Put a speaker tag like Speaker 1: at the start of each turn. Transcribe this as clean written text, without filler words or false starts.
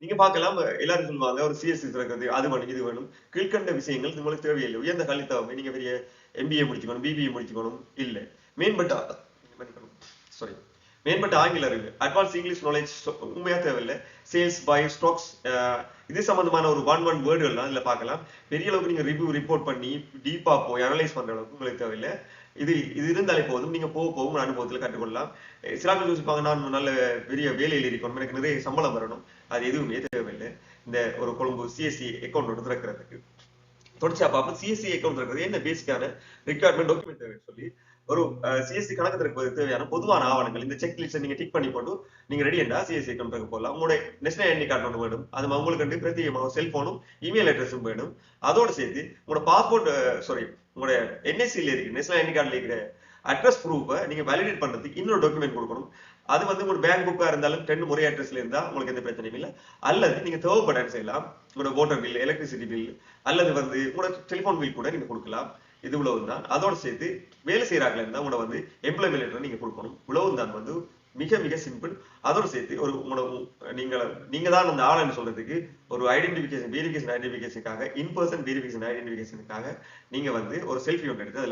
Speaker 1: நீங்க பார்க்கலாம் எல்லாரும் சொல்லுவாங்க ஒரு சிஎஸ்சி திறக்கிறது அது வேணும் இது வேணும். கீழ்க்கண்ட விஷயங்கள் உங்களுக்கு தேவையில்லை. உயர்ந்த கல்வி தேவை. நீங்க பெரிய எம்பிஏ முடிச்சுக்கணும், பிபிஏ முடிச்சுக்கணும் இல்ல. மேம்பட்ட மன்னிக்கணும். சாரி. மேம்பட்ட ஆங்கில அறிவு, அட்வான்ஸ் இங்கிலீஷ் நாலேஜ் உண்மையா தேவையில்லை. சேல்ஸ் பை ஸ்டாக்ஸ் இது சம்பந்தமான ஒரு ஒன் வேர்டுகள்லாம் இதுல பார்க்கலாம். பெரிய அளவுக்கு நீங்க ரிவ்யூ ரிப்போர்ட் பண்ணி டீப்பா போய் அனலைஸ் பண்ற அளவுக்கு உங்களுக்கு தேவையில்லை. இது இருந்தாலே போதும். நீங்க போக போக உங்க அனுபவத்துல கற்றுக்கொள்ளலாம். சில பேர் யோசிப்பாங்க நான் நல்ல பெரிய வேலையில் இருக்கணும், எனக்கு நிறைய சம்பளம் வரணும். அது எதுவுமே தேவையில்லை. இந்த ஒரு கொழும்பு சிஎஸ்சி அக்கௌண்ட் திறக்கிறதுக்கு தொடர்ச்சியா பார்ப்போம். சிஎஸ்சி அக்கௌண்ட் திறக்கிறது என்ன பேசிக்கான ரிக்வயர்மெண்ட் டாக்குமெண்ட் தேவைன்னு சொல்லி ஒரு சிஎஸ்சி கணக்கு திறப்பது தேவையான பொதுவான ஆவணங்கள் இந்த செக் லிஸ்ட் நீங்க டிக் பண்ணி போட்டு நீங்க ரெடி என்றா சிஎஸ்சி அக்கௌண்ட் திறக்க போகலாம். உங்களுடைய நேஷனல் ஐடி கார்டு ஒன்று வேணும். அது உங்களுக்கு பிரத்யேகமாக செல்போனும் இமெயில் அட்ரஸும் வேணும். அதோட சேர்த்து உங்களோட பாஸ்போர்ட் உங்களுடைய என்எஸ்சியில் இருக்கு நேஷனல் ஐடி கார்டில் இருக்கிற அட்ரஸ் ப்ரூஃபை நீங்க வேலிடேட் பண்றதுக்கு இன்னொரு டாக்குமெண்ட் கொடுக்கணும். அது உங்களோட பேங்க் புக்கா இருந்தாலும் 2 முறை அட்ரஸ்ல இருந்தா உங்களுக்கு எந்த பிரச்சனையும் இல்லை. அல்லது நீங்க தேவைப்பட செய்யலாம். உங்களோட வாட்டர் பில், எலக்ட்ரிசிட்டி பில் அல்லது உங்களோட டெலிபோன் பில் கூட நீங்க கொடுக்கலாம். இது இவ்வளவு தான். அதோட சேர்த்து வேலை செய்யறாங்களா இருந்தா உங்களோட எம்ப்ளாய்மெண்ட் லெட்டர் நீங்க கொடுக்கணும். இவ்வளவு தான் மிக மிக சிம்பிள். அதோட சேர்த்து ஒரு நீங்க தான் அந்த ஆளுன்னு சொல்றதுக்கு ஒரு ஐடென்டிபிகேஷன் வெரிஃபிகேஷன் ஐடென்டிபிகேஷனுக்காக இன் பர்சன் வெரிஃபிகேஷன் ஐடென்டிபிகேஷனுக்காக நீங்க ஒரு செல்ஃபி ஒன்று எடுத்து